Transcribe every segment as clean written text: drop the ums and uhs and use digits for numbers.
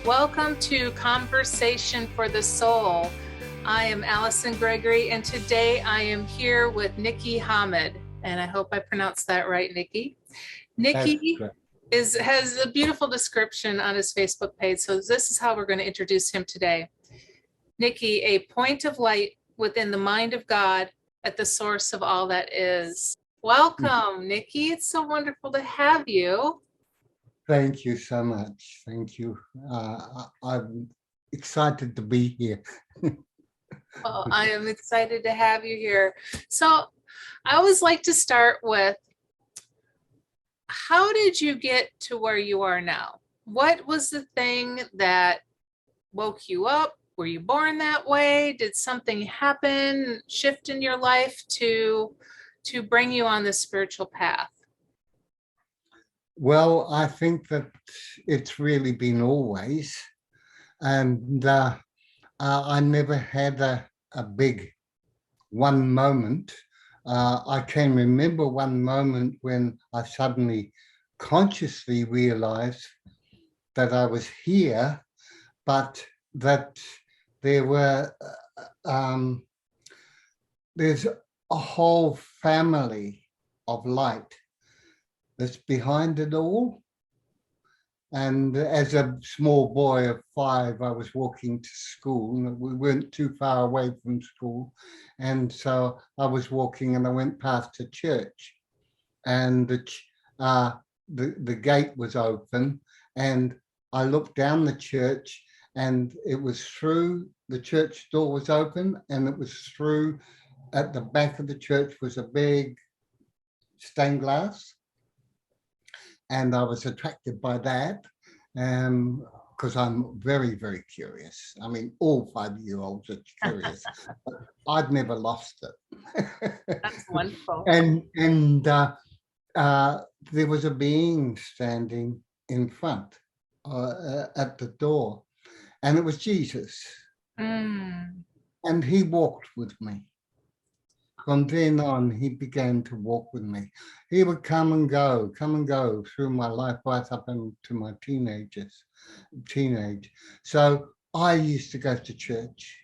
Welcome to Conversation for the Soul. I am Alleson Gregary, and today I am here with Nicky Hamid, and I hope I pronounced that right, Nicky. Nicky has a beautiful description on his Facebook page, so this is how we're going to introduce him today. Nicky, a point of light within the mind of God at the source of all that is. Welcome, Nicky. It's so wonderful to have you. Thank you so much. Thank you. I'm excited to be here. Well, I am excited to have you here. So I always like to start with, how did you get to where you are now? What was the thing that woke you up? Were you born that way? Did something happen, shift in your life to bring you on this spiritual path? Well, I think that it's really been always, and I never had a big one moment. I can remember one moment when I suddenly consciously realized that I was here, but that there were there's a whole family of light that's behind it all. And as a small boy of 5, I was walking to school. We weren't too far away from school. And so I was walking and I went past a church, and the gate was open, and I looked down the church, and it was through the church door was open, and it was through at the back of the church was a big stained glass. And I was attracted by that because I'm very, very curious. I mean, all 5-year-olds are curious. I've never lost it. That's wonderful. And there was a being standing in front at the door, and it was Jesus. Mm. And he walked with me. From then on, he began to walk with me. He would come and go through my life right up into my teenage. So I used to go to church,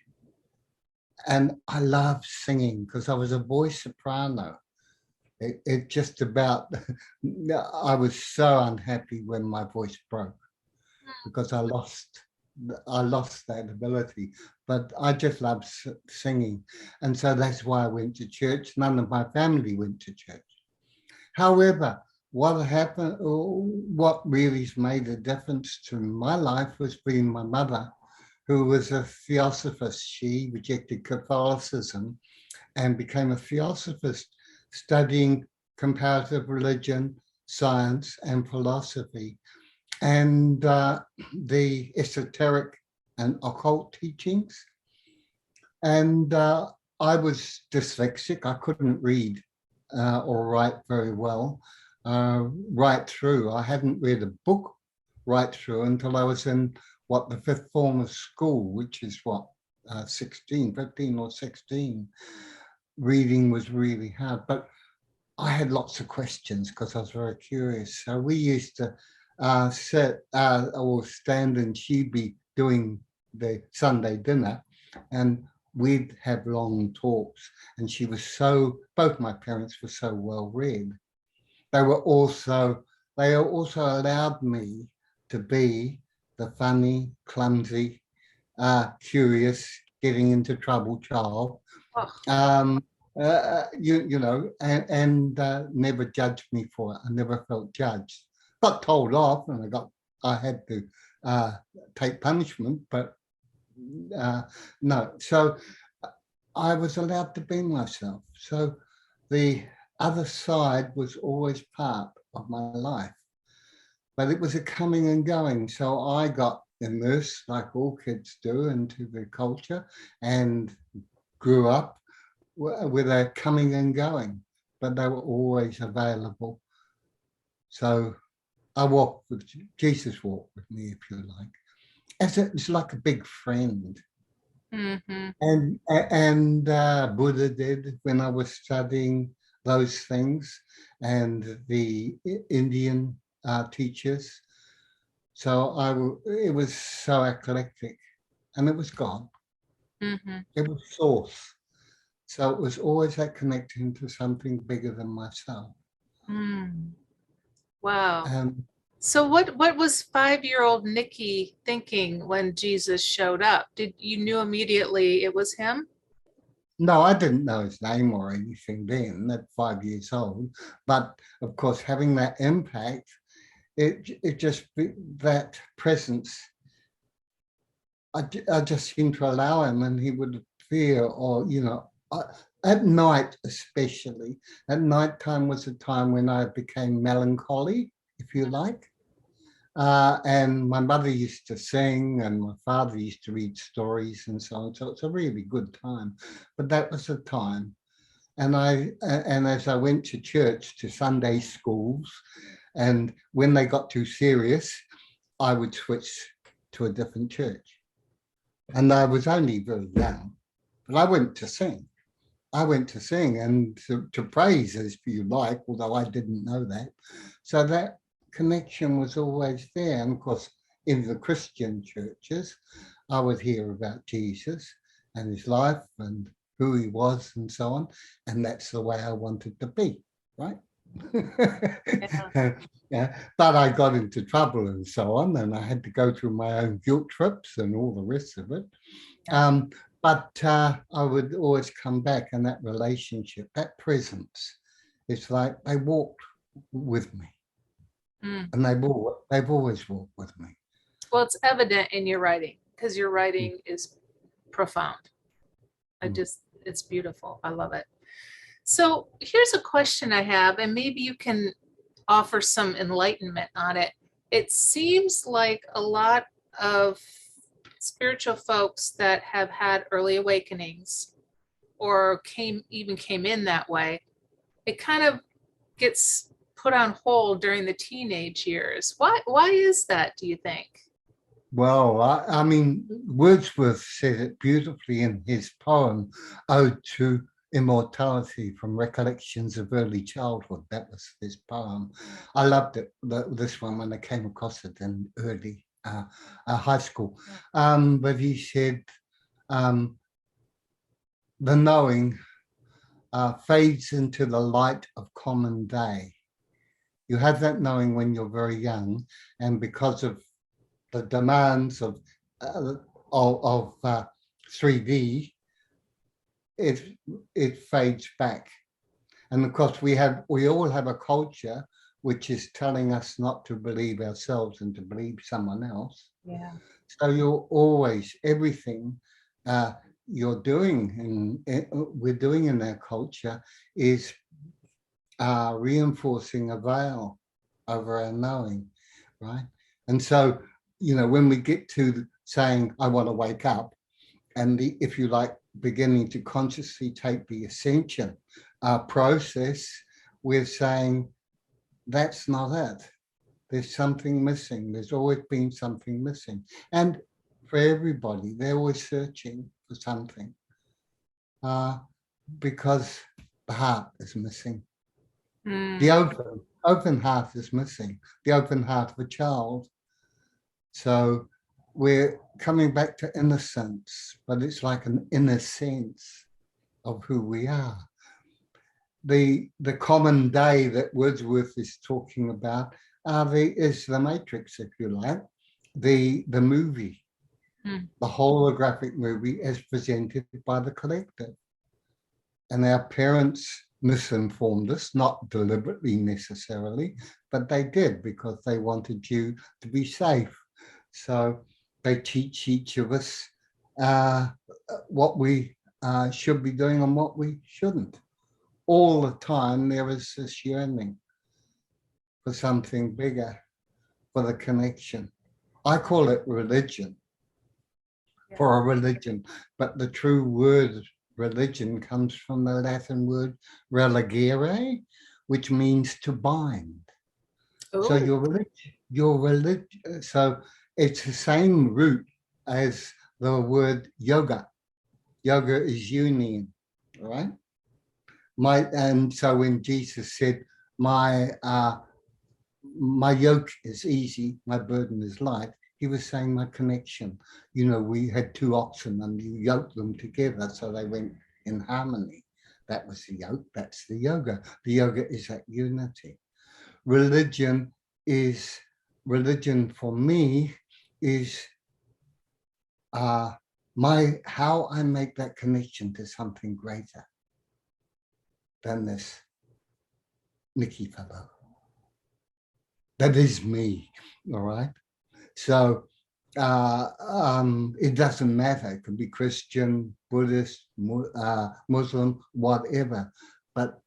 and I loved singing because I was a voice soprano. It just about, I was so unhappy when my voice broke because I lost that ability, but I just loved singing. And so that's why I went to church. None of my family went to church. However, what happened, what really made a difference to my life was being my mother, who was a theosophist. She rejected Catholicism and became a theosophist, studying comparative religion, science, and philosophy. And the esoteric and occult teachings. And I was dyslexic. I couldn't read or write very well right through. I hadn't read a book right through until I was in the 5th form of school, which is 15 or 16. Reading was really hard, but I had lots of questions because I was very curious. So we used to sit or stand, and she'd be doing the Sunday dinner, and we'd have long talks. And both my parents were so well read. They also allowed me to be the funny, clumsy, curious, getting into trouble child. You know, and never judged me for it. I never felt judged. Got told off, and I had to take punishment, but no. So I was allowed to be myself. So the other side was always part of my life, but it was a coming and going. So I got immersed, like all kids do, into the culture and grew up with a coming and going, but they were always available. So I walked with Jesus, walked with me, if you like. It's like a big friend. Mm-hmm. And Buddha did when I was studying those things, and the Indian teachers. So it was so eclectic, and it was God. Mm-hmm. It was source. So it was always that connection to something bigger than myself. Mm. Wow. And So what was 5-year-old Nicky thinking when Jesus showed up? Did you knew immediately it was him? no, I didn't know his name or anything then at 5 years old. But of course, having that impact, it just that presence. I just seemed to allow him, and he would appear, or at night especially. At night time was a time when I became melancholy, if you like. And my mother used to sing, and my father used to read stories and so on. So it's a really good time. But that was a time. And as I went to church, to Sunday schools, and when they got too serious, I would switch to a different church. And I was only very young, but I went to sing. I went to sing and to praise, as you like, although I didn't know that. So that connection was always there. And of course, in the Christian churches, I would hear about Jesus and his life and who he was and so on. And that's the way I wanted to be, right? Yeah. Yeah, but I got into trouble and so on, and I had to go through my own guilt trips and all the rest of it. Yeah. But I would always come back, and that relationship, that presence, it's like they walked with me, Mm. and they've always walked with me. Well, it's evident in your writing because your Mm, writing is profound. mm. It's beautiful. I love it. So here's a question I have, and maybe you can offer some enlightenment on it. It seems like a lot of spiritual folks that have had early awakenings or came in that way, it kind of gets put on hold during the teenage years. Why is that, do you think? Well, I mean, Wordsworth said it beautifully in his poem, Ode to Immortality from Recollections of Early Childhood. That was his poem. I loved it, this one, when I came across it in early high school. But he said, um, the knowing fades into the light of common day. You have that knowing when you're very young, and because of the demands uh, of 3D, it fades back. And of course, we all have a culture which is telling us not to believe ourselves and to believe someone else. Yeah. So you're always everything you're doing, and we're doing in our culture is reinforcing a veil over our knowing, right? And so, when we get to saying, I want to wake up, and if you like, beginning to consciously take the ascension process, we're saying, that's not it. There's something missing. There's always been something missing. And for everybody, they're always searching for something because the heart is missing. The open heart is missing, the open heart of a child. So we're coming back to innocence, but it's like an inner sense of who we are. The common day that Wordsworth is talking about is the Matrix, if you like, the movie, the holographic movie as presented by the collective. And our parents misinformed us, not deliberately necessarily, but they did because they wanted you to be safe. So they teach each of us what we should be doing and what we shouldn't. All the time there is this yearning for something bigger, for the connection. I call it religion, for a religion, but the true word religion comes from the Latin word religare, which means to bind. So your religion, so it's the same root as the word yoga. Yoga is union, right? And so when Jesus said, my my yoke is easy, my burden is light. He was saying my connection. You know, we had two oxen and you yoked them together so they went in harmony. That was the yoke, that's the yoga. The yoga is that unity. Religion for me is how I make that connection to something greater than this Nicky fellow. That is me, all right? So it doesn't matter. It could be Christian, Buddhist, Muslim, whatever. But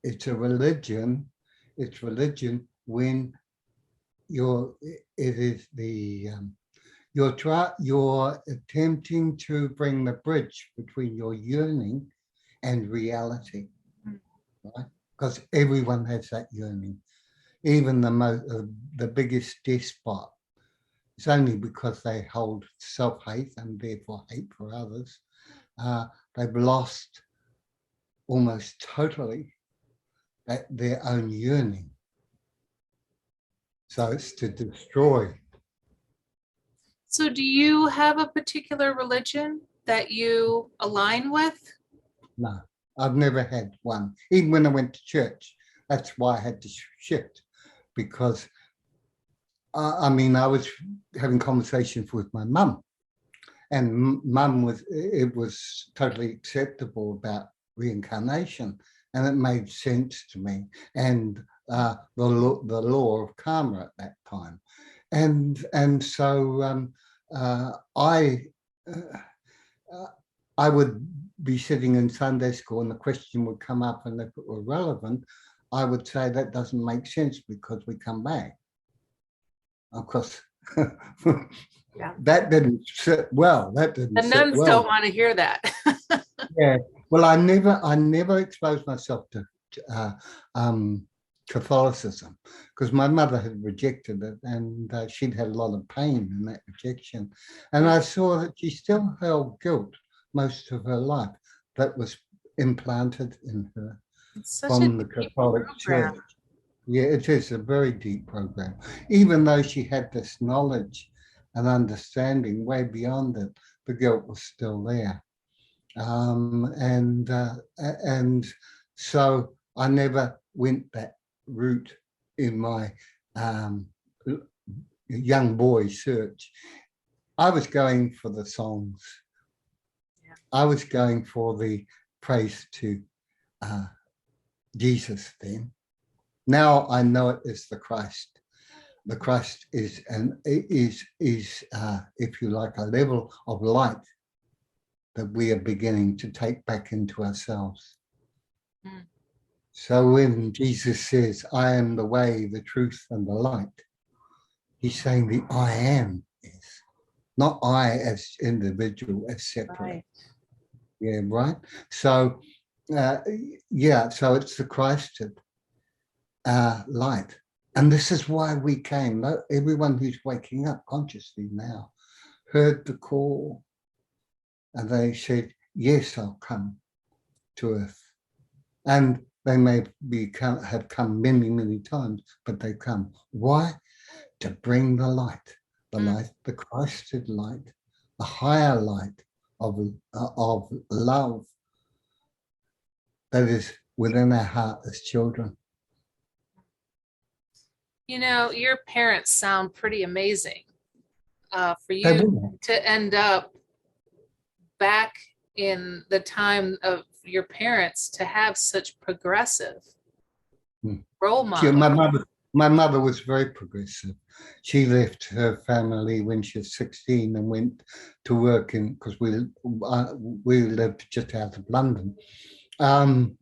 it's a religion. It's religion when you're attempting to bring the bridge between your yearning and reality, right? Because everyone has that yearning. Even the biggest despot, it's only because they hold self-hate and therefore hate for others. They've lost almost totally their own yearning. So it's to destroy. So do you have a particular religion that you align with? No, I've never had one. Even when I went to church, that's why I had to shift, because I mean, I was having conversations with my mum, and mum was totally acceptable about reincarnation, and it made sense to me, and the law of karma at that time, and so I would be sitting in Sunday school, and the question would come up, and if it were relevant, I would say that doesn't make sense because we come back. Of course, Yeah. That didn't sit well. That didn't. The nuns don't want to hear that. Yeah. Well, I never exposed myself to Catholicism because my mother had rejected it, and she'd had a lot of pain in that rejection, and I saw that she still held guilt most of her life that was implanted in her from the Catholic Church. Yeah, it is a very deep program. Even though she had this knowledge and understanding way beyond it, the guilt was still there. And so I never went that route in my young boy search. I was going for the songs. Yeah. I was going for the praise to Jesus then. Now I know it is the Christ. The Christ is if you like, a level of light that we are beginning to take back into ourselves. Mm. So when Jesus says, I am the way, the truth, and the light, he's saying the I am is, not I as individual, as separate. Right. Yeah, right? So, so it's the Christed light. And this is why we came. Everyone who's waking up consciously now heard the call. And they said, yes, I'll come to earth. And they may have come many, many times, but they come. Why? To bring the light, light, the Christed light, the higher light of love that is within our heart as children. You know, your parents sound pretty amazing. For you to end up back in the time of your parents to have such progressive role models. My mother was very progressive. She left her family when she was 16 and went to work because we lived just out of London. And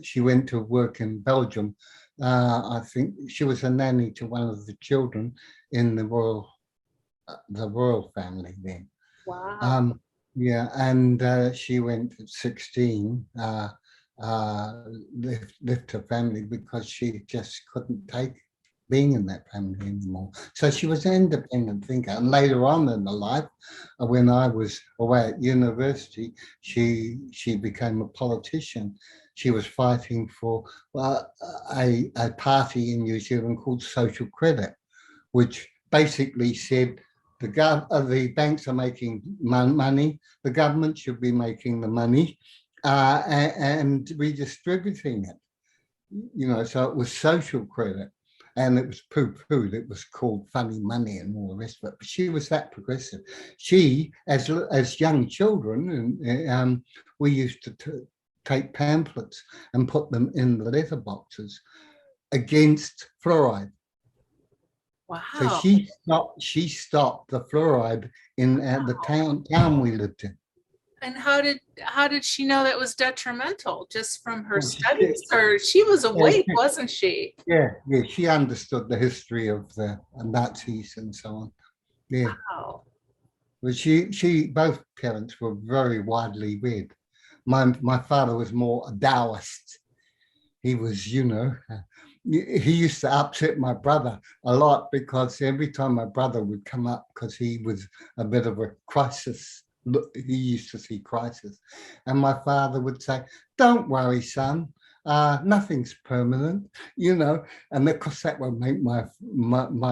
she went to work in Belgium. I think she was a nanny to one of the children in the royal family then. Wow. Yeah, and she went at 16, left her family because she just couldn't take being in that family anymore. So she was an independent thinker. And later on in her life, when I was away at university, she became a politician. she was fighting for a party in New Zealand called Social Credit, which basically said the banks are making money, the government should be making the money and redistributing it. You know, so it was social credit, and it was poo-pooed. It was called funny money and all the rest of it. But she was that progressive. She, as young children, we used to take pamphlets and put them in the letterboxes against fluoride. Wow. So she stopped the fluoride in the town we lived in. And how did she know that was detrimental? Just from her Well, studies, or she was awake, wasn't she? Yeah, she understood the history of the Nazis and so on. Yeah. Wow. But she both parents were very widely read. My father was more a Taoist. He was, you know, he used to upset my brother a lot because every time my brother would come up, because he was a bit of a crisis, he used to see crisis, and my father would say, "Don't worry, son, nothing's permanent," you know, and of course that would make my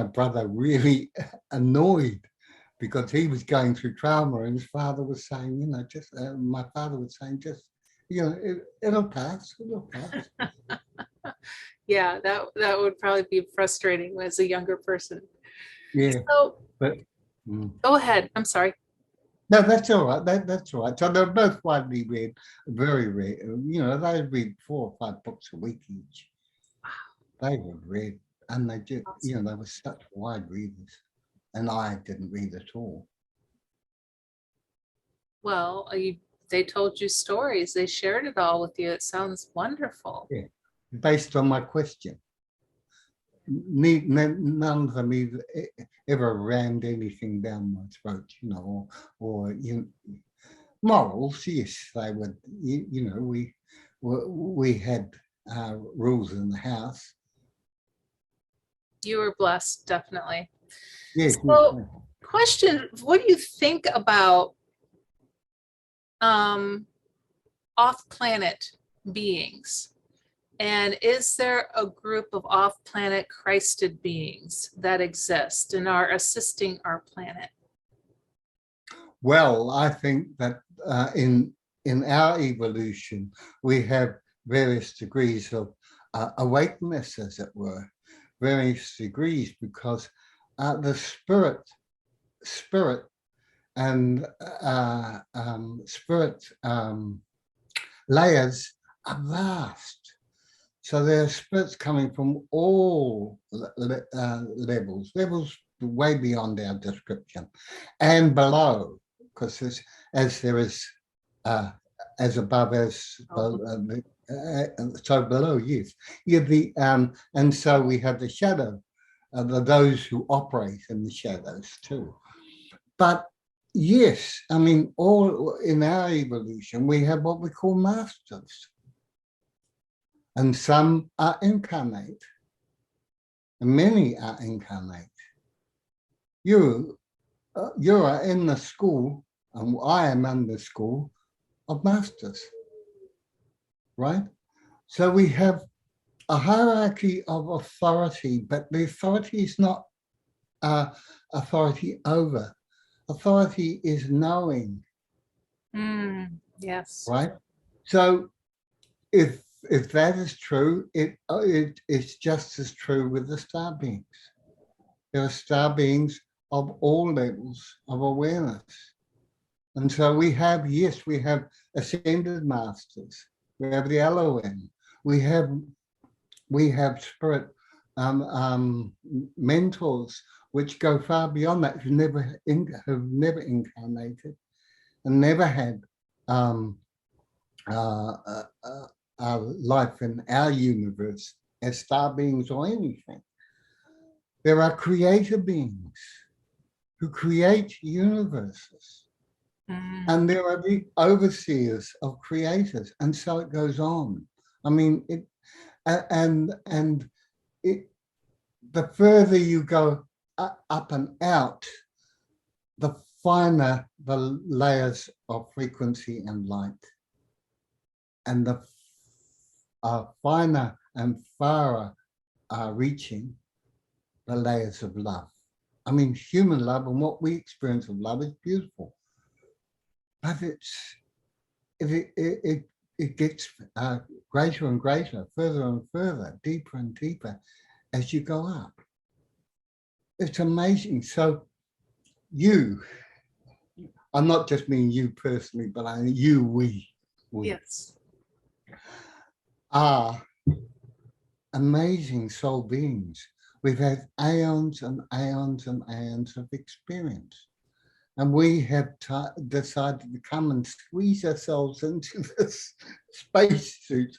brother really annoyed because he was going through trauma, and his father was saying, you know, just my father was saying, just, you know, it'll pass. Yeah, that would probably be frustrating as a younger person. Yeah, So but go ahead. I'm sorry. no, that's all right. That's all right. So they're both widely read, very read. You know, they read 4 or 5 books a week each. They were read, and they just, you know, they were such wide readers, and I didn't read at all. Well, they told you stories. They shared it all with you. It sounds wonderful. Yeah, based on my question. None of them ever rammed anything down my throat, you know, or you know, morals. Yes, they would. You know, we had rules in the house. You were blessed, definitely. Yes. So, question: what do you think about off-planet beings? And is there a group of off-planet Christed beings that exist and are assisting our planet? Well, I think that in our evolution, we have various degrees of awakeness, as it were, various degrees, because the spirit and spirit layers are vast. So there are spirits coming from all levels way beyond our description, and below, because as there is as above as so below, yes. And so we have the shadow, those who operate in the shadows too. But yes, I mean, all in our evolution, we have what we call masters. And some are incarnate, and many are incarnate. You are in the school, and I am in the school of masters, right? So we have a hierarchy of authority, but the authority is not authority over. Authority is knowing. Yes. Right? So if that is true, it's just as true with the star beings. There are star beings of all levels of awareness. And so we have ascended masters. We have the Elohim. We have spirit mentors, which go far beyond that, who have never incarnated and never had life in our universe as star beings or anything. There are creator beings who create universes. And there are the overseers of creators, and so it goes on. I mean, the further you go up and out, the finer the layers of frequency and light, and the are finer and far reaching the layers of love. I mean, human love and what we experience of love is beautiful, but it gets greater and greater, further and further, deeper and deeper as you go up. It's amazing. So I'm not just meaning you personally, but we Yes. are amazing soul beings. We've had aeons and aeons and aeons of experience. And we have decided to come and squeeze ourselves into this spacesuit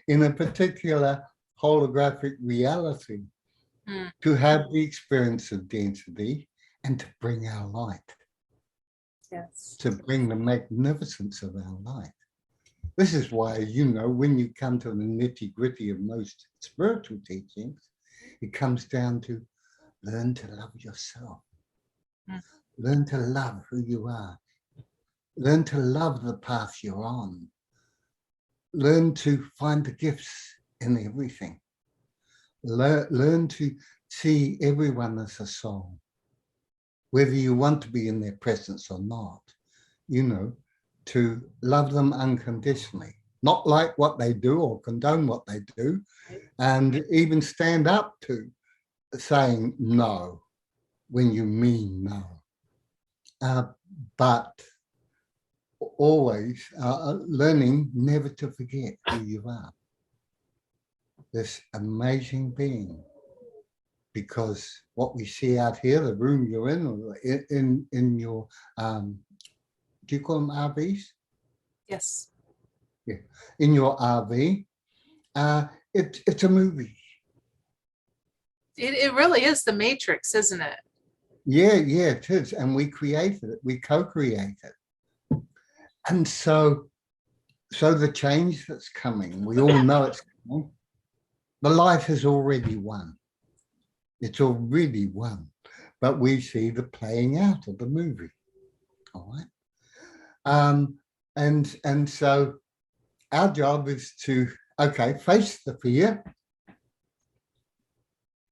in a particular holographic reality to have the experience of density and to bring our light. Yes. To bring the magnificence of our light. This is why, when you come to the nitty-gritty of most spiritual teachings, it comes down to learn to love yourself. Learn to love who you are. Learn to love the path you're on. Learn to find the gifts in everything. Learn to see everyone as a soul, whether you want to be in their presence or not, to love them unconditionally, not like what they do or condone what they do, and even stand up to saying no when you mean no. But always learning never to forget who you are. This amazing being, because what we see out here, the room you're in your, do you call them RVs? Yes. Yeah, in your RV, it's a movie. It really is the Matrix, isn't it? Yeah, it is. And we created it. We co-created it. And so the change that's coming, we all know it's coming. The light has already won. It's already won. But we see the playing out of the movie. All right. And so our job is to, face the fear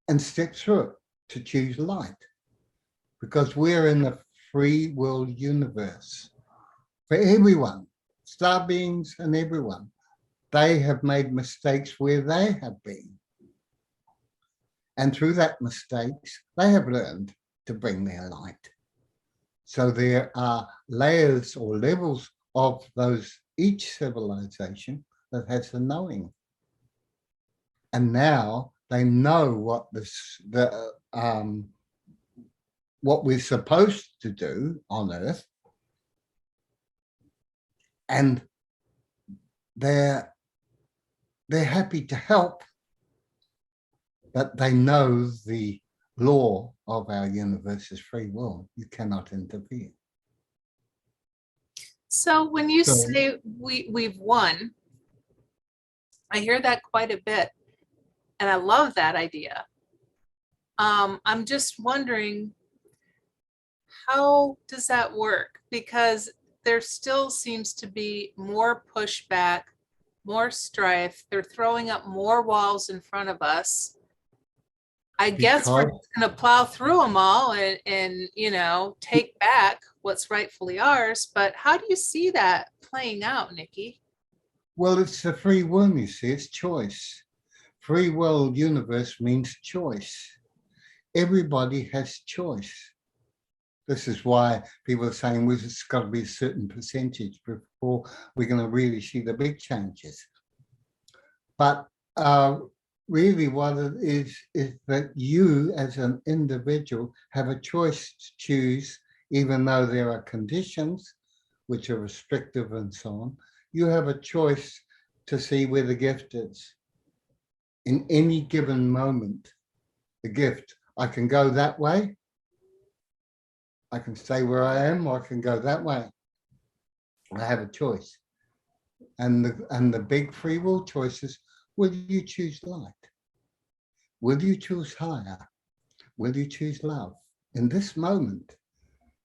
and step through it to choose light. Because we're in a free will universe. For everyone, star beings and everyone, they have made mistakes where they have been. And through that mistakes, they have learned to bring their light. So there are layers or levels of each civilization that has the knowing. And now they know what what we're supposed to do on Earth, and they're happy to help, but they know the law of our universe is free will. You cannot interfere. So when you say we've won, I hear that quite a bit, and I love that idea. I'm just wondering, how does that work? Because there still seems to be more pushback, more strife. They're throwing up more walls in front of us. I guess we're going to plow through them all and take back what's rightfully ours. But how do you see that playing out, Nicky? Well, it's the free will, you see, it's choice. Free will universe means choice. Everybody has choice. This is why people are saying it's got to be a certain percentage before we're going to really see the big changes. But really what it is that you as an individual have a choice to choose, even though there are conditions which are restrictive and so on. You have a choice to see where the gift is. In any given moment, the gift, I can go that way, I can stay where I am, or I can go that way. I have a choice. And the big free will choice is, will you choose light? Will you choose higher? Will you choose love? In this moment,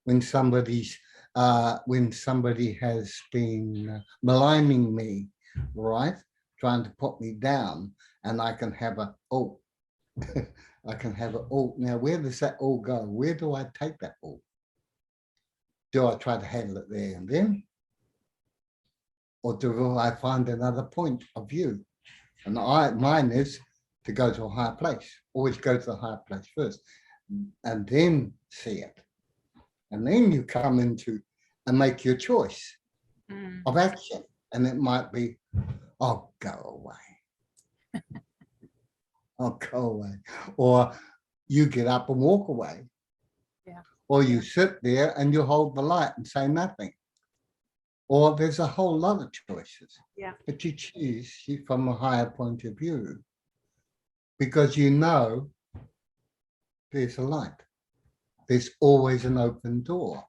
when somebody has been maligning me right, trying to put me down, and I can have a, oh, I can have it all. Now, where does that all go? Where do I take that all? Do I try to handle it there and then? Or do I find another point of view? And mine is to go to a higher place. Always go to the higher place first and then see it. And then you come into and make your choice of action. And it might be, oh, go away. Oh, go away. Or you get up and walk away. Yeah. Or you sit there and you hold the light and say nothing. Or there's a whole lot of choices. Yeah. But you choose from a higher point of view because you know there's a light. There's always an open door.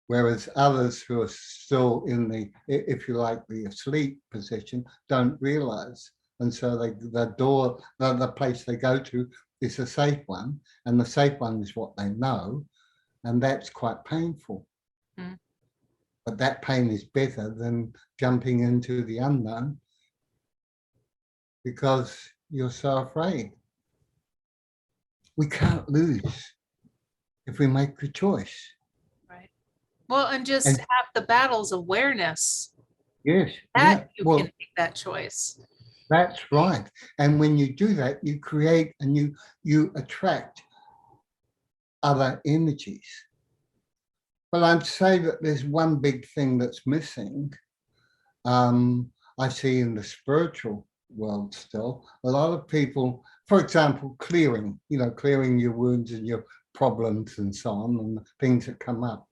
Whereas others who are still in the, if you like, the asleep position, don't realize. And so the place they go to is a safe one. And the safe one is what they know. And that's quite painful. Mm. But that pain is better than jumping into the unknown because you're so afraid. We can't lose if we make the choice. Right. Well, and have the battle's awareness. Yes. That you can make that choice. That's right. And when you do that, you create and you attract other energies. Well, I'd say that there's one big thing that's missing. I see in the spiritual world still, a lot of people, for example, clearing your wounds and your problems and so on, and things that come up.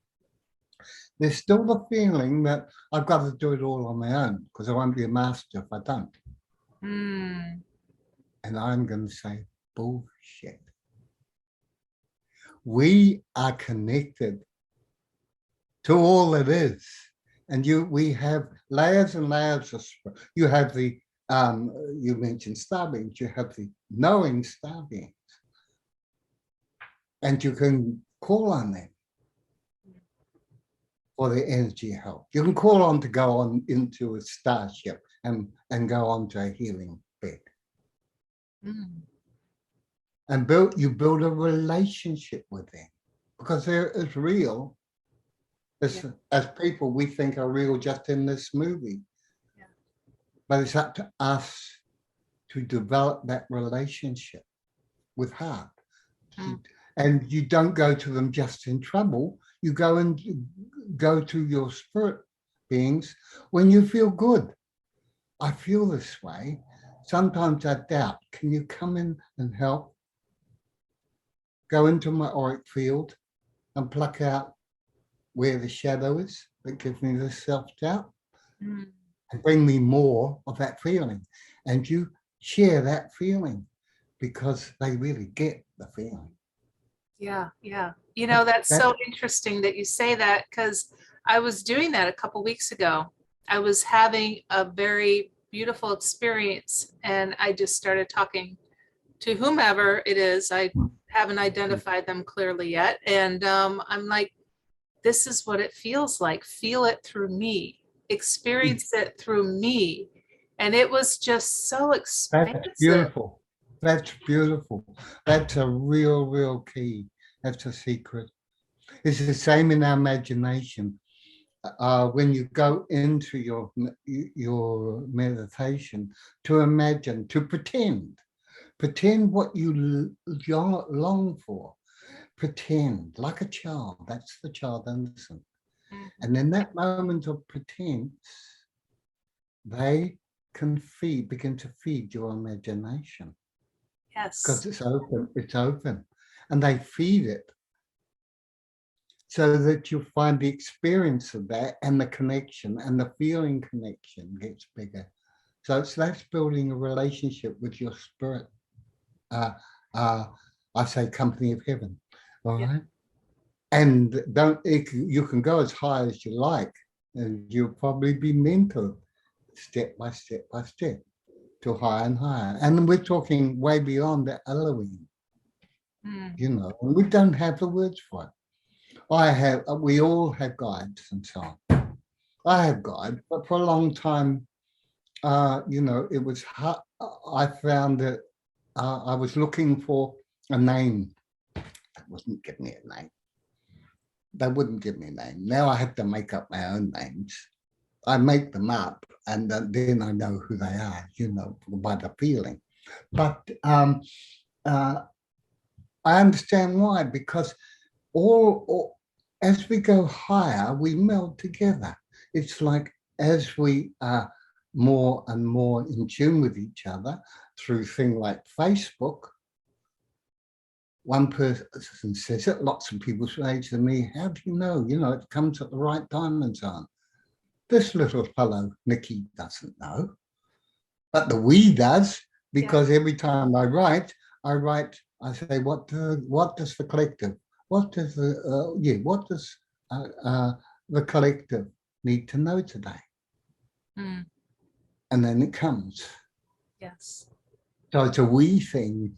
There's still the feeling that I've got to do it all on my own because I won't be a master if I don't. And I'm going to say, bullshit. We are connected to all it is. And we have layers and layers of, you have the, you mentioned star beings, you have the knowing star beings. And you can call on them for the energy help. You can call on to go on into a starship and go on to a healing bed. And you build a relationship with them because they're as real as people we think are real just in this movie. Yeah. But it's up to us to develop that relationship with heart. And you don't go to them just in trouble. You go to your spirit beings when you feel good. I feel this way. Sometimes I doubt, can you come in and help? Go into my auric field and pluck out where the shadow is that gives me this self-doubt and bring me more of that feeling. And you share that feeling because they really get the feeling. Yeah, yeah. You know, that's so interesting that you say that because I was doing that a couple weeks ago. I was having a very beautiful experience and I just started talking to whomever it is. I haven't identified them clearly yet. And I'm like, this is what it feels like. Feel it through me. Experience it through me. And it was just so expansive. That's beautiful. That's beautiful. That's a real key. That's a secret. It's the same in our imagination. When you go into your meditation, to imagine, to pretend what you long for. Pretend like a child. That's the child innocent. And in that moment of pretense, they can begin to feed your imagination. Yes. Because it's open. And they feed it so that you find the experience of that and the connection and the feeling connection gets bigger. So that's building a relationship with your spirit. I say company of heaven. All right. And you can go as high as you like, and you'll probably be mentored step by step by step to higher and higher. And we're talking way beyond the Elohim. You know, and we don't have the words for it. We all have guides and so on. I have God, but for a long time, you know, it was hard. I found that I was looking for a name. That wouldn't give me a name. They wouldn't give me a name. Now I have to make up my own names. I make them up, and then I know who they are, you know, by the feeling. But uh, I understand why, because all as we go higher, we meld together. It's like as we are more and more in tune with each other through things like Facebook, one person says it, lots of people say to me, how do you know? You know, it comes at the right time and so on. This little fellow, Nicky, doesn't know, but the we does, because every time I write, I say, what does the collective, what does the collective need to know today? Mm. And then it comes. Yes. So it's a we thing.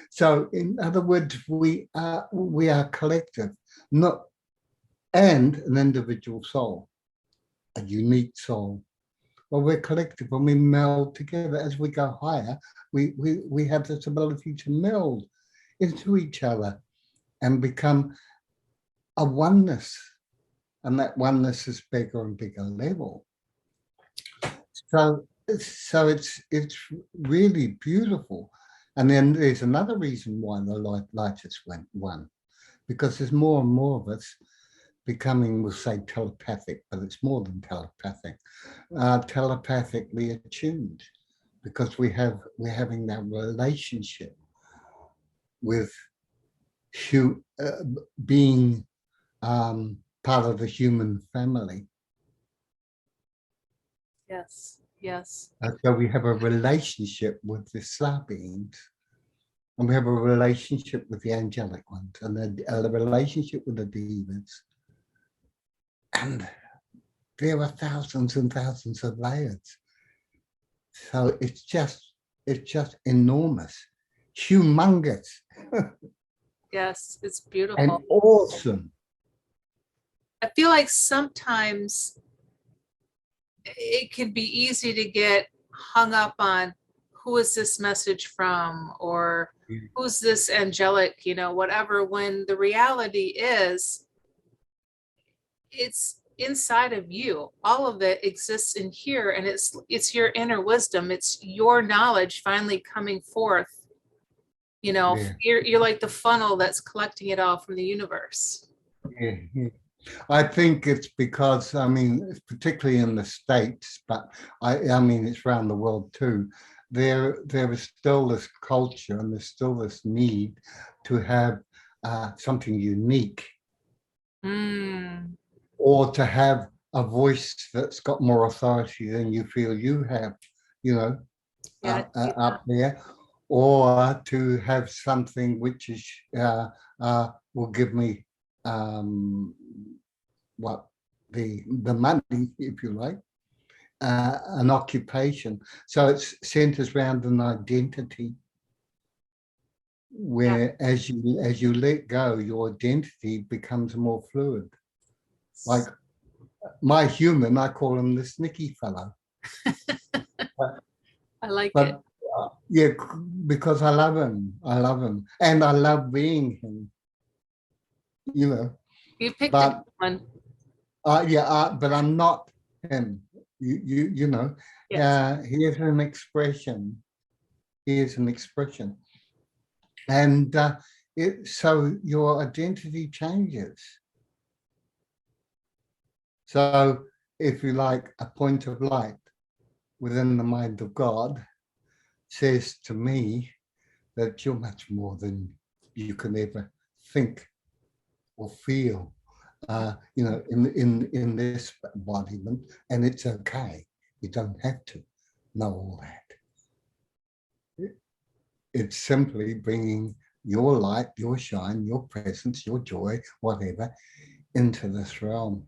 So in other words, we are collective, not and an individual soul, a unique soul. Well, we're collective. When we meld together as we go higher, we have this ability to meld into each other and become a oneness. And that oneness is bigger and bigger level. So it's really beautiful. And then there's another reason why the lighters went one, because there's more and more of us becoming, we'll say, telepathic, but it's more than telepathic, telepathically attuned, because we're having that relationship with being part of the human family. Yes. Yes. So we have a relationship with the star beings, and we have a relationship with the angelic ones, and a relationship with the demons. And there are thousands and thousands of layers. So it's just enormous, humongous. Yes. It's beautiful. And awesome. I feel like sometimes it can be easy to get hung up on who is this message from, or who's this angelic, you know, whatever, when the reality is it's inside of you. All of it exists in here, and it's your inner wisdom. It's your knowledge finally coming forth. You know, you're like the funnel that's collecting it all from the universe. Yeah, yeah. I think it's because, I mean, particularly in the States, but I mean, it's around the world too. There is still this culture, and there's still this need to have something unique, or to have a voice that's got more authority than you feel you have, you know, up there, or to have something which is will give me what the money, if you like, an occupation. So it centers around an identity, where as you let go, your identity becomes more fluid. Like my human, I call him this Nicky fellow. I like it. Yeah, because I love him, and I love being him. You know, you picked a one. But I'm not him. You know, Yes. he is an expression. He is an expression, and so your identity changes. So, if you like, a point of light within the mind of God says to me that you're much more than you can ever think or feel, you know, in this embodiment, and it's okay. You don't have to know all that. It's simply bringing your light, your shine, your presence, your joy, whatever, into this realm,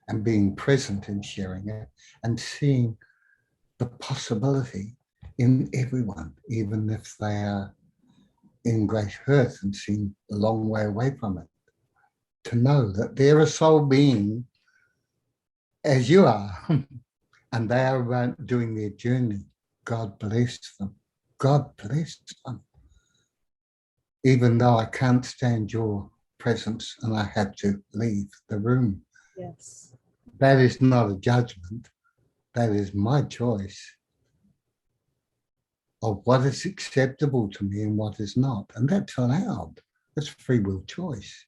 and being present in sharing it, and seeing the possibility in everyone, even if they are in great hurt and seem a long way away from it. To know that they're a soul being as you are, and they are doing their journey. God bless them. God bless them. Even though I can't stand your presence and I have to leave the room. Yes. That is not a judgment. That is my choice of what is acceptable to me and what is not. And that's allowed. That's free will choice.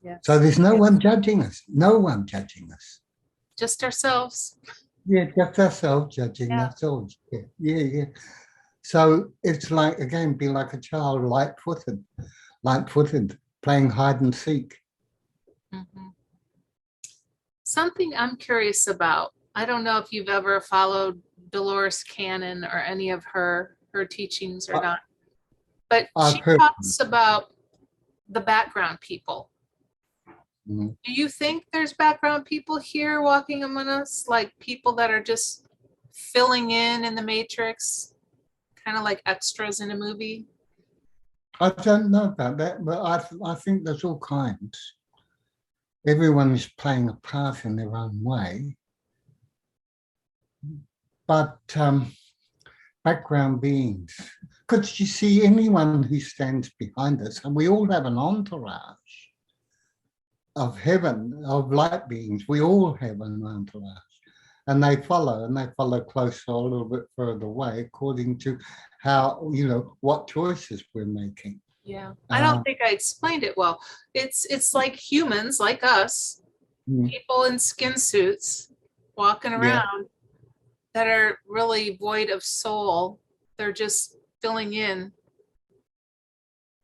Yes. So there's no one judging us. No one judging us. Just ourselves. Yeah, just ourselves judging ourselves. Yeah. So it's like, again, be like a child, light-footed, playing hide and seek. Mhm. Something I'm curious about. I don't know if you've ever followed Dolores Cannon or any of her teachings or not, but I've she heard. talks about the background people. Mhm. Do you think there's background people here walking among us, like people that are just filling in the matrix, kind of like extras in a movie? I don't know about that, but I think there's all kinds. Everyone is playing a part in their own way. But background beings, because you see, anyone who stands behind us, and we all have an entourage of heaven, of light beings, we all have an entourage. And they follow closer, a little bit further away, according to how, what choices we're making. Yeah, I don't think I explained it well. It's like humans, like us, people in skin suits walking around that are really void of soul. They're just filling in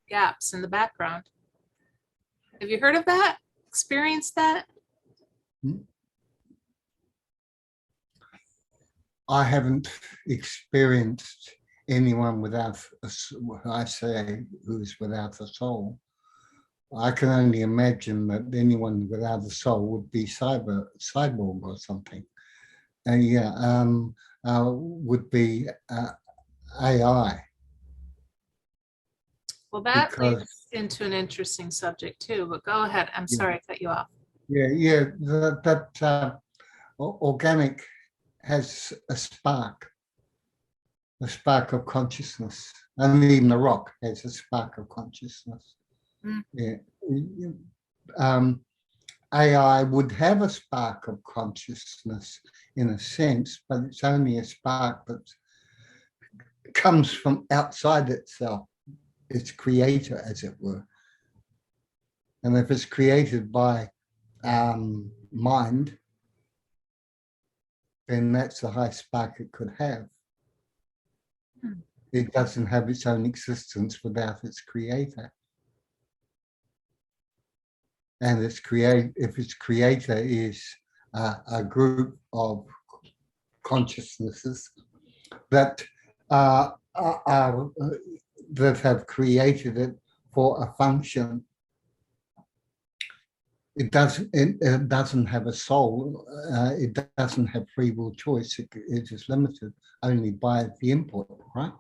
gaps in the background. Have you heard of that? Experienced that? I haven't experienced anyone without, who's without a soul. I can only imagine that anyone without a soul would be cyborg or something. And would be AI. Well, that Because, leads into an interesting subject too, but go ahead. I'm sorry I cut you off. that organic has a spark of consciousness, and even the rock has a spark of consciousness. Yeah. AI would have a spark of consciousness in a sense, but it's only a spark that comes from outside itself, its creator, as it were. And if it's created by mind, then that's the high spark it could have. It doesn't have its own existence without its creator. And if its creator is a group of consciousnesses that that have created it for a function, it doesn't have a soul. It doesn't have free will choice. It is limited only by the input, right?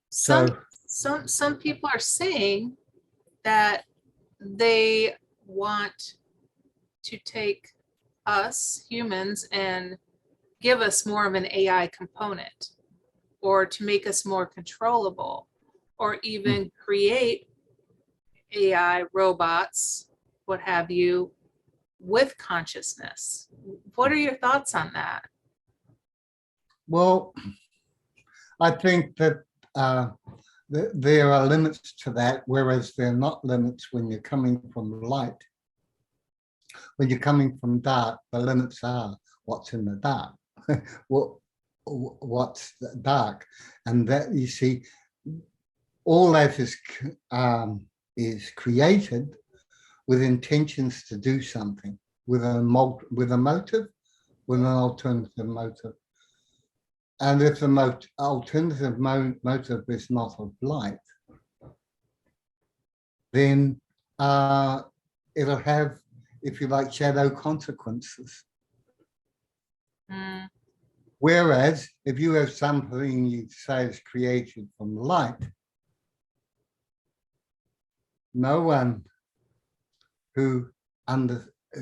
Some people are saying that they want to take us humans and give us more of an AI component, or to make us more controllable, or even create AI robots, what have you, with consciousness. What are your thoughts on that? Well, I think that there are limits to that, whereas there are not limits when you're coming from light. When you're coming from dark, the limits are what's in the dark, what's dark, and that, you see, all that is created with intentions to do something, with a motive, with an alternative motive. And if the alternative motive is not of light, then it'll have, if you like, shadow consequences. Whereas if you have something you say is created from light, no one who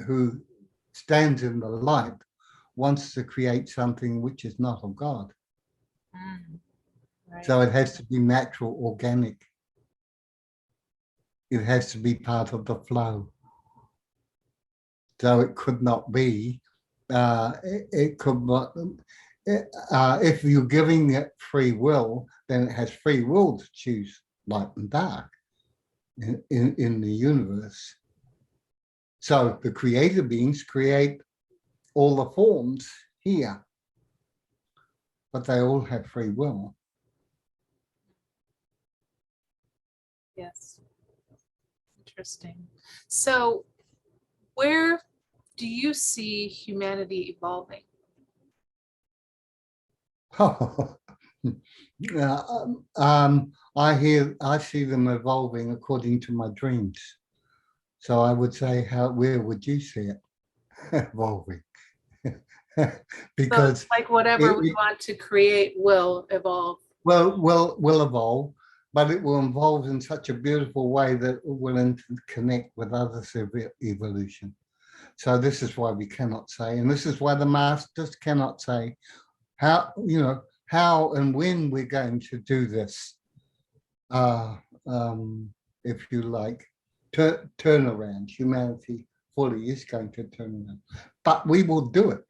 who stands in the light wants to create something which is not of God. Right. So it has to be natural, organic. It has to be part of the flow. So it could not be, it could not, if you're giving it free will, then it has free will to choose light and dark in the universe. So the creator beings create all the forms here, but they all have free will. Yes. Interesting. So where do you see humanity evolving? I see them evolving according to my dreams. So I would say, where would you see it evolving? Because so like whatever we want to create will evolve. will evolve, but it will evolve in such a beautiful way that it will interconnect with others of evolution. So this is why we cannot say, and this is why the masters cannot say how, how and when we're going to do this. If you like, turn around. Humanity fully is going to turn around, but we will do it.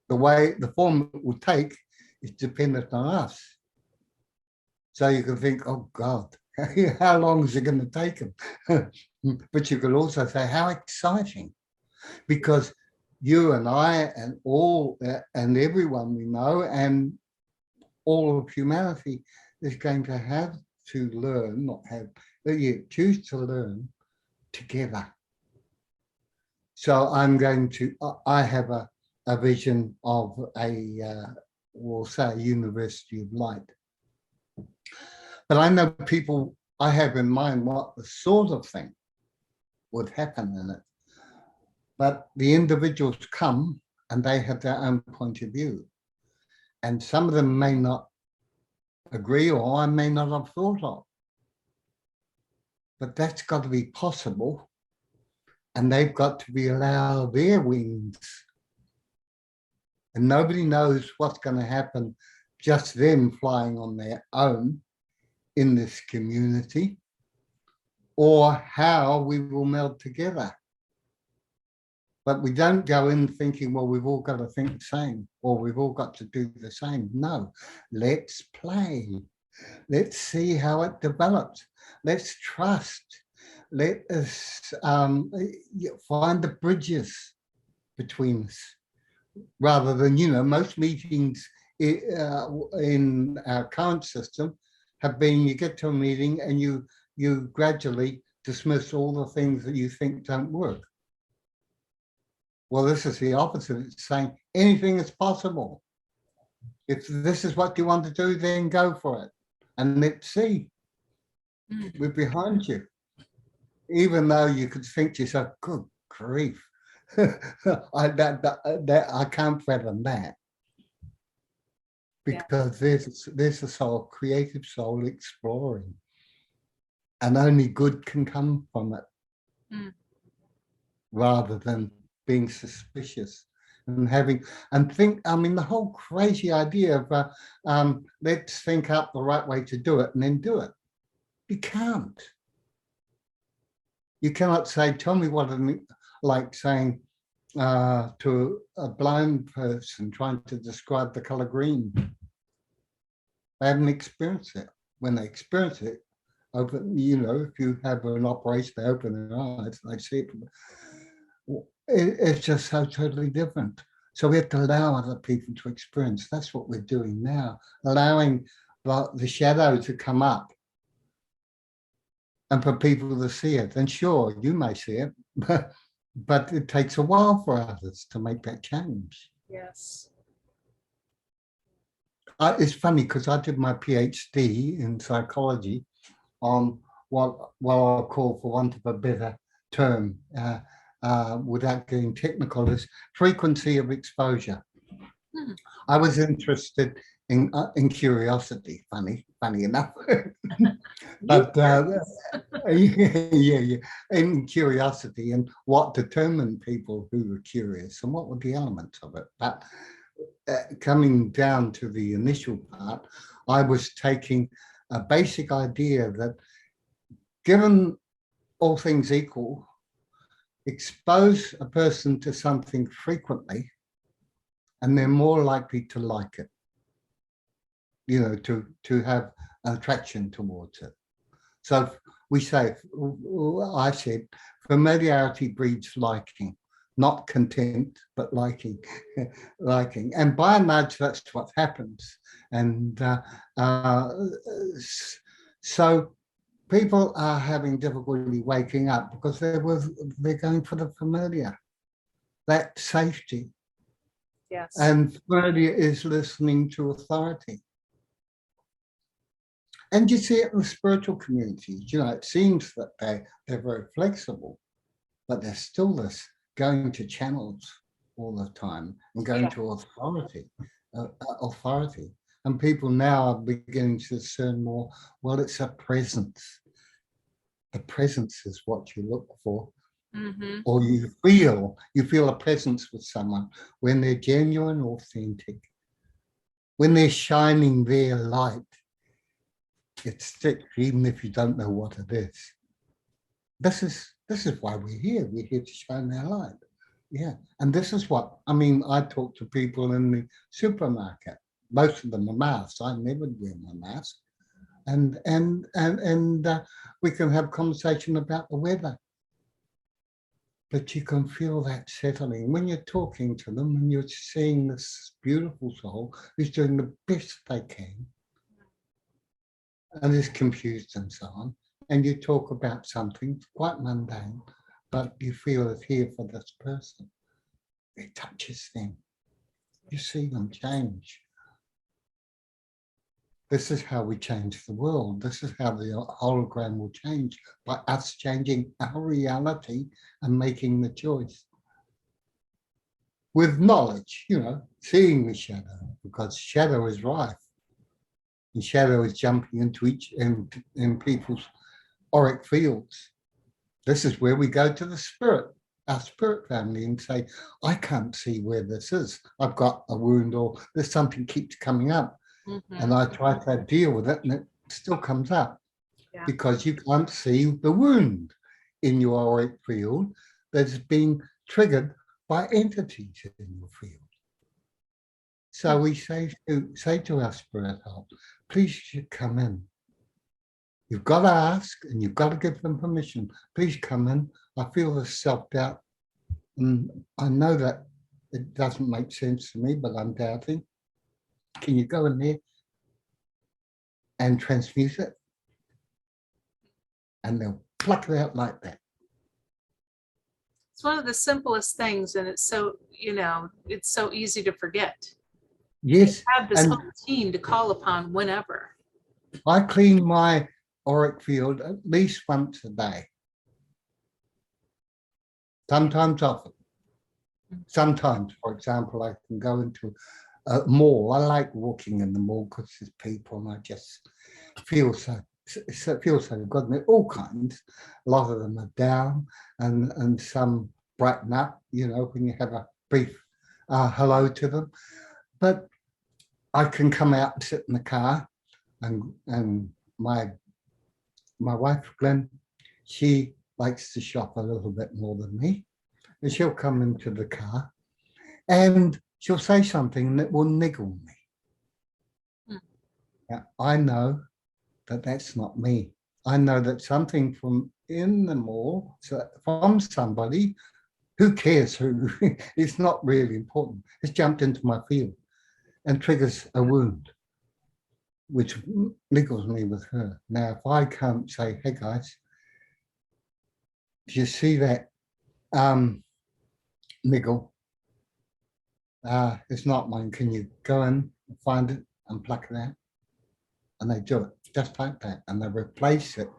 The form it will take is dependent on us. So you can think, oh God, how long is it going to take them? But you could also say, how exciting, because you and I and all and everyone we know and all of humanity is going to have to learn, not have, but you choose to learn together. So I have a vision of we'll say a university of light. But I know people, I have in mind what the sort of thing would happen in it. But the individuals come and they have their own point of view. And some of them may not agree, or I may not have thought of. But that's got to be possible. And they've got to be allowed their wings. And nobody knows what's going to happen, just them flying on their own in this community, or how we will meld together. But we don't go in thinking, well, we've all got to think the same, or we've all got to do the same. No, let's play. Let's see how it develops. Let's trust. Let us find the bridges between us, rather than, most meetings in our current system have been, you get to a meeting and you gradually dismiss all the things that you think don't work. Well, this is the opposite. It's saying anything is possible. If this is what you want to do, then go for it. And let's see. We're behind you. Even though you could think to yourself, good grief, I can't fathom that. Because there's a soul, creative soul exploring. And only good can come from it. Rather than being suspicious and the whole crazy idea of let's think up the right way to do it and then do it. You can't. You cannot say, tell me what I'm like saying to a blind person trying to describe the color green. They haven't experienced it. When they experience it, if you have an operation, they open their eyes, they see it. It's just so totally different. So we have to allow other people to experience. That's what we're doing now, allowing the shadow to come up and for people to see it. And sure, you may see it, but it takes a while for others to make that change. Yes. It's funny because I did my PhD in psychology on what I'll call, for want of a better term, without getting technical, is frequency of exposure. Hmm. I was interested in curiosity, funny enough. But yeah, in curiosity and what determined people who were curious and what were the elements of it. But coming down to the initial part, I was taking a basic idea that given all things equal, expose a person to something frequently and they're more likely to like it, you know, to have an attraction towards it. So we say, I said, familiarity breeds liking, not contempt, but liking, liking. And by and large, that's what happens. And so people are having difficulty waking up because they're going for the familiar, that safety. Yes. And familiar is listening to authority. And you see it in the spiritual communities, you know, it seems that they're very flexible, but they're still this going to channels all the time and going to authority, authority. And people now are beginning to discern more, well, it's a presence. The presence is what you look for. Mm-hmm. Or you feel a presence with someone when they're genuine, authentic, when they're shining their light. It sticks even if you don't know what it is. This is why we're here. We're here to shine our light. Yeah. And this is what, I mean, I talk to people in the supermarket. Most of them are masks. I never wear my mask. And we can have conversation about the weather. But you can feel that settling. When you're talking to them and you're seeing this beautiful soul who's doing the best they can, and is confused and so on, and you talk about something quite mundane, but you feel it here for this person. It touches them. You see them change. This is how we change the world. This is how the hologram will change, by us changing our reality and making the choice. With knowledge, you know, seeing the shadow, because shadow is rife. And shadow is jumping into in people's auric fields. This is where we go to the spirit, our spirit family, and say, I can't see where this is. I've got a wound, or there's something keeps coming up. Mm-hmm. And I try to deal with it, and it still comes up because you can't see the wound in your auric field that's being triggered by entities in your field. So we say to our spirit help, please come in. You've got to ask and you've got to give them permission. Please come in. I feel this self-doubt. And I know that it doesn't make sense to me, but I'm doubting. Can you go in there and transmute it? And they'll pluck it out like that. It's one of the simplest things, and it's so, you know, it's so easy to forget. Yes. You have this whole team to call upon whenever. I clean my auric field at least once a day. Sometimes often. Sometimes, for example, I can go into a mall. I like walking in the mall because there's people and I just feel so good. And they're all kinds. A lot of them are down and some brighten up, you know, when you have a brief hello to them. But I can come out and sit in the car, and my wife, Glenn, she likes to shop a little bit more than me. And she'll come into the car and she'll say something that will niggle me. Now, I know that that's not me. I know that something from in the mall, so from somebody, who cares who, it's not really important, has jumped into my field and triggers a wound, which niggles me with her. Now, if I can't say, hey guys, do you see that niggle? It's not mine. Can you go in and find it and pluck it out? And they do it just like that. And they replace it.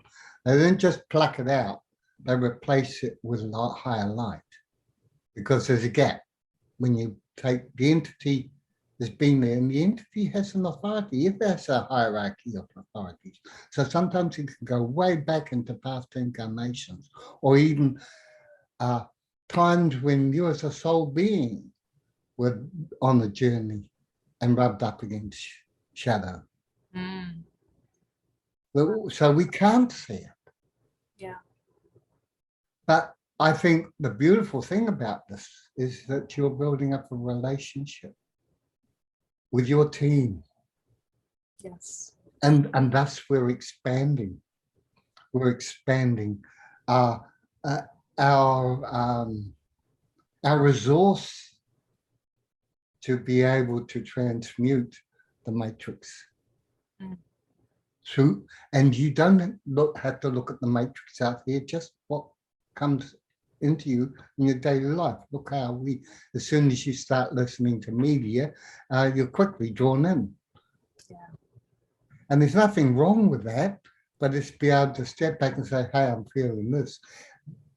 They don't just pluck it out. They replace it with a higher light, because there's a gap. When you take the entity has been there, and the entity has an authority, if there's a hierarchy of authorities. So sometimes it can go way back into past incarnations, or even times when you as a soul being were on a journey and rubbed up against shadow. Mm. So we can't see it. Yeah. But I think the beautiful thing about this is that you're building up a relationship with your team. Yes. And thus we're expanding. We're expanding our resource to be able to transmute the matrix. Mm. Through, and you don't have to look at the matrix out here, just what comes into you in your daily life. Look how as soon as you start listening to media, you're quickly drawn in. Yeah. And there's nothing wrong with that, but it's be able to step back and say, hey, I'm feeling this.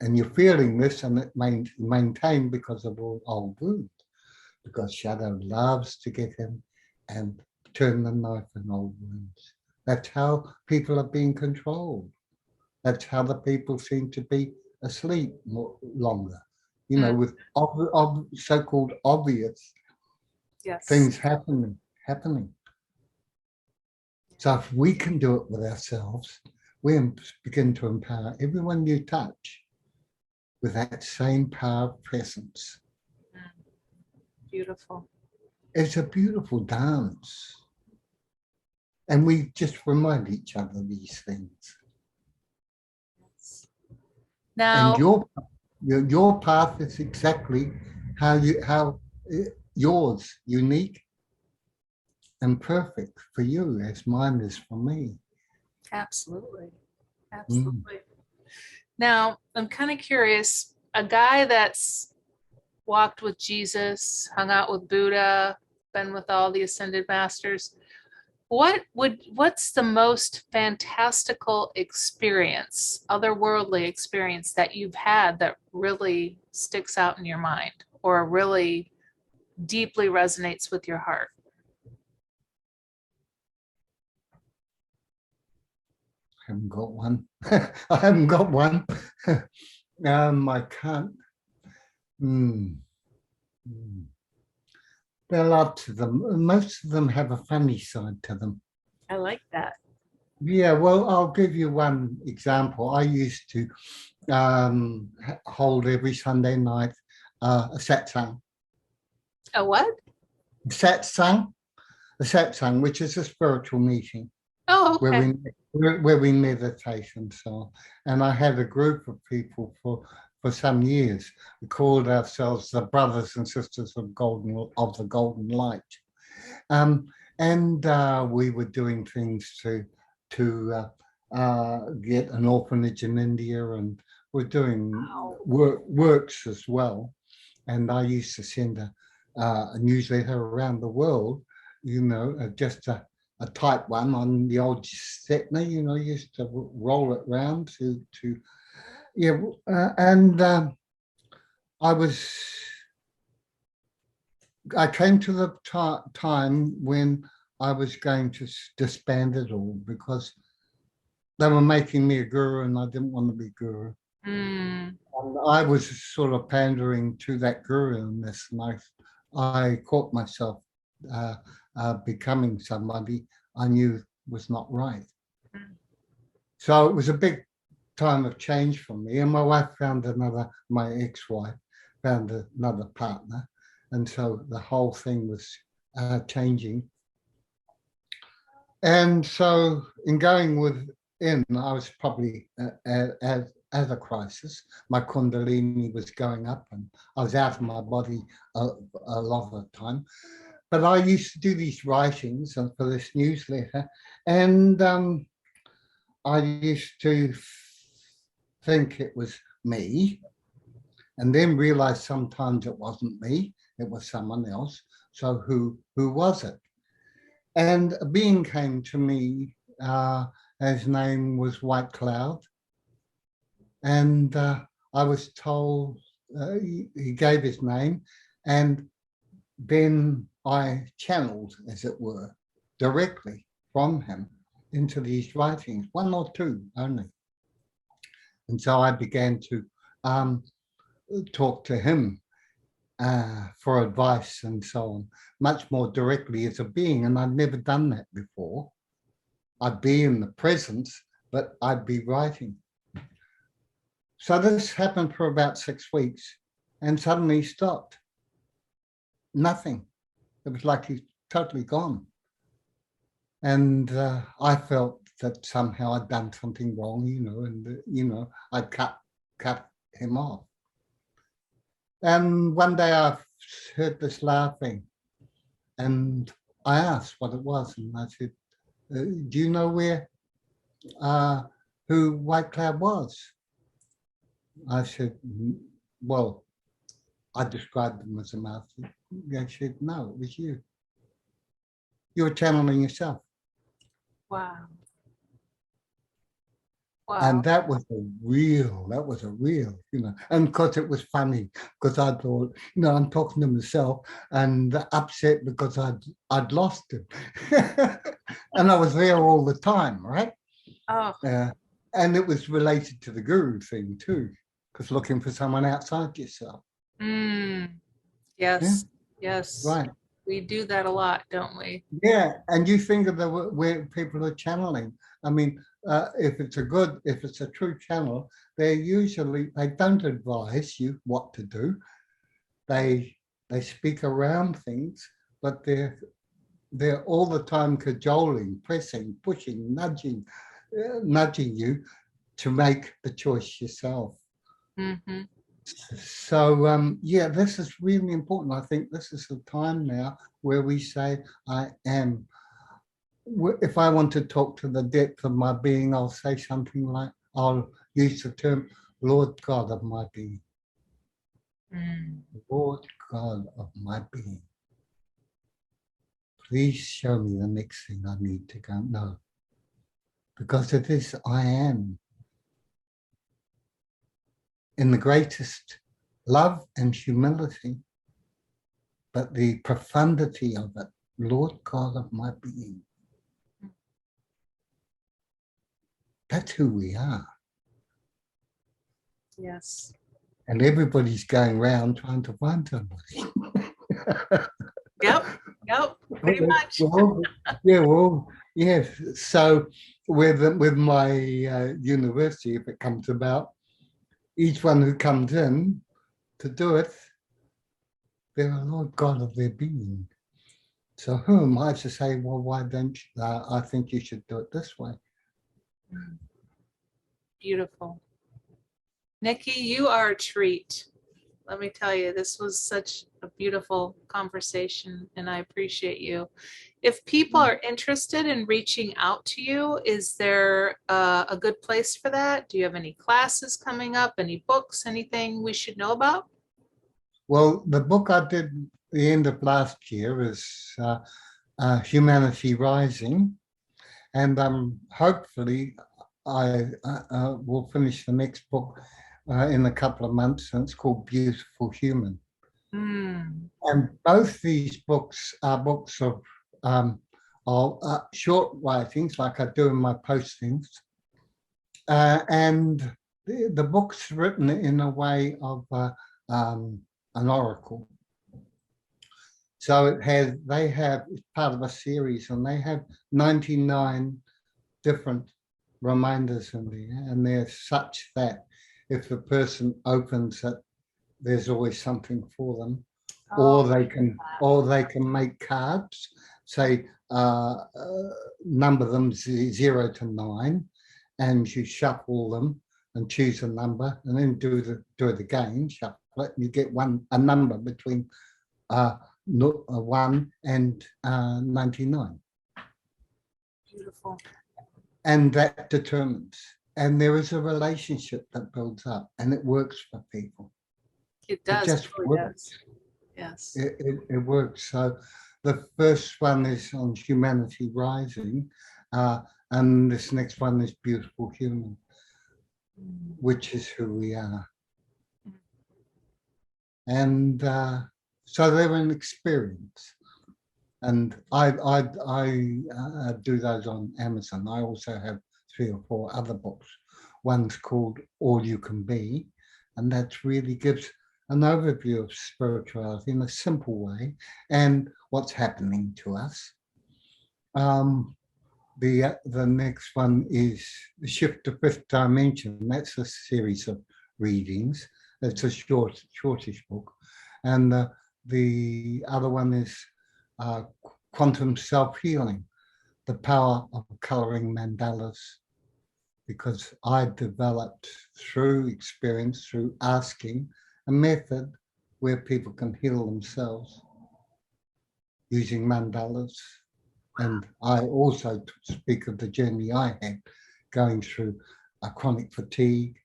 And you're feeling this, and it maintained because of all old wounds. Because shadow loves to get in and turn the knife in old wounds. That's how people are being controlled. That's how the people seem to be asleep longer, with so-called obvious things happening. So if we can do it with ourselves, we begin to empower everyone you touch with that same power of presence. Beautiful. It's a beautiful dance. And we just remind each other these things. Now, and your path is exactly how yours, unique and perfect for you, as mine is for me. absolutely. Absolutely. Now, I'm kind of curious, a guy that's walked with Jesus, hung out with Buddha, been with all the ascended masters, what's the most fantastical experience, otherworldly experience that you've had that really sticks out in your mind or really deeply resonates with your heart? I haven't got one. I haven't got one. I can't. There are lots of them. Most of them have a funny side to them. I like that. Yeah, well, I'll give you one example. I used to hold every Sunday night a satsang. A what? Satsang, a satsang, which is a spiritual meeting. Oh, okay. Where we meditate and so on. And I had a group of people for some years. We called ourselves the brothers and sisters of the golden light. And we were doing things to get an orphanage in India, and we're doing works as well. And I used to send a newsletter around the world, just a type one on the old Setna, used to roll it round and I came to the time when I was going to disband it all, because they were making me a guru and I didn't want to be guru. And I was sort of pandering to that guru-ness, and I caught myself becoming somebody I knew was not right. So it was a big time of change for me, and my ex-wife found another partner, and so the whole thing was changing. And so in going within, I was probably at a crisis. My kundalini was going up and I was out of my body a lot of the time. But I used to do these writings for this newsletter, and I used to think it was me, and then realize sometimes it wasn't me, it was someone else. So who was it? And a being came to me, his name was White Cloud. And I was told, he gave his name, and then I channeled, as it were, directly from him into these writings, one or two only. And so I began to talk to him for advice and so on, much more directly as a being. And I'd never done that before. I'd be in the presence, but I'd be writing. So this happened for about 6 weeks and suddenly stopped. Nothing. It was like he's totally gone. And I felt that somehow I'd done something wrong, and I cut him off. And one day I heard this laughing, and I asked what it was, and I said, "Do you know who White Cloud was?" I said, "Well," I described them as a master. They said, "No, it was you. You were channeling yourself." Wow. Wow. And that was a real, and of course it was funny because I thought, I'm talking to myself and upset because I'd lost him. And I was there all the time, right? Oh. And it was related to the guru thing too, because looking for someone outside yourself. Yes. Yeah? Yes. Right. We do that a lot, don't we? Yeah, and you think of where people are channeling. I mean, if it's a true channel, they don't advise you what to do. They speak around things, but they're all the time cajoling, pressing, pushing, nudging you to make the choice yourself. Mm-hmm. So yeah, this is really important. I think this is the time now where we say, I am. If I want to talk to the depth of my being, I'll say something like, I'll use the term Lord God of my being. Lord God of my being, please show me the next thing I need to go know. Because it is I am. In the greatest love and humility, but the profundity of it, Lord God of my being. That's who we are. Yes. And everybody's going around trying to find somebody. Yep. Pretty much. Yes. So with my university, if it comes about, each one who comes in to do it, they're a Lord God of their being. So who am I to say, well, why don't you, I think you should do it this way? Beautiful. Nicky, you are a treat. Let me tell you, this was such a beautiful conversation, and I appreciate you. If people are interested in reaching out to you, is there a good place for that? Do you have any classes coming up, any books, anything we should know about? Well, the book I did the end of last year is Humanity Rising, and hopefully I will finish the next book in a couple of months, and it's called Beautiful Human. And both these books are books of short writings, like I do in my postings, and the book's written in a way of an oracle. So they have, it's part of a series, and they have 99 different reminders in there, and they're such that if the person opens it, there's always something for them. Or they can make cards, say number them 0 to 9, and you shuffle them and choose a number, and then do it again, shuffle it, and you get a number between 1 and 99. Beautiful. And that determines. And there is a relationship that builds up, and it works for people. It does. It just really works. does. Yes. It works. So the first one is on Humanity Rising, and this next one is Beautiful Human, which is who we are. And so they're an experience. And I do those on Amazon. I also have 3 or 4 other books. One's called All You Can Be, and that really gives an overview of spirituality in a simple way and what's happening to us. The next one is The Shift to Fifth Dimension. That's a series of readings. It's a shortish book. And the other one is Quantum Self-Healing, The Power of Coloring Mandalas, because I developed through experience, through asking, a method where people can heal themselves using mandalas. And I also speak of the journey I had going through chronic fatigue,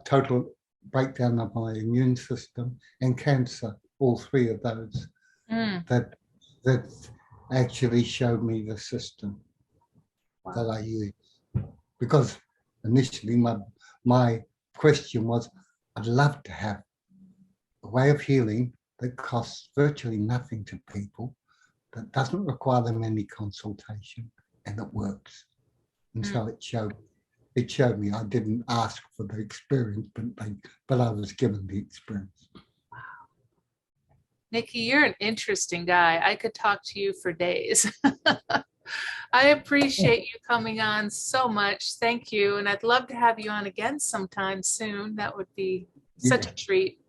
total breakdown of my immune system, and cancer, all 3 of those, that actually showed me the system that I use. Because initially my question was, I'd love to have a way of healing that costs virtually nothing to people, that doesn't require them any consultation, and it works. And so it showed me. I didn't ask for the experience, but I was given the experience. Nicky, you're an interesting guy. I could talk to you for days. I appreciate you coming on so much. Thank you. And I'd love to have you on again sometime soon. That would be such a treat.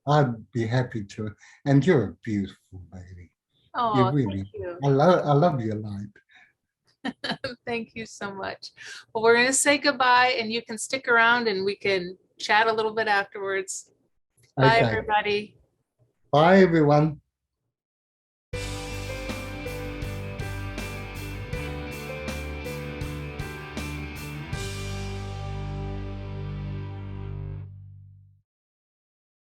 I'd be happy to. And you're a beautiful baby. Oh, really, thank you. I love your light. Thank you so much. Well, we're going to say goodbye, and you can stick around and we can chat a little bit afterwards. Bye, everybody. Bye, everyone.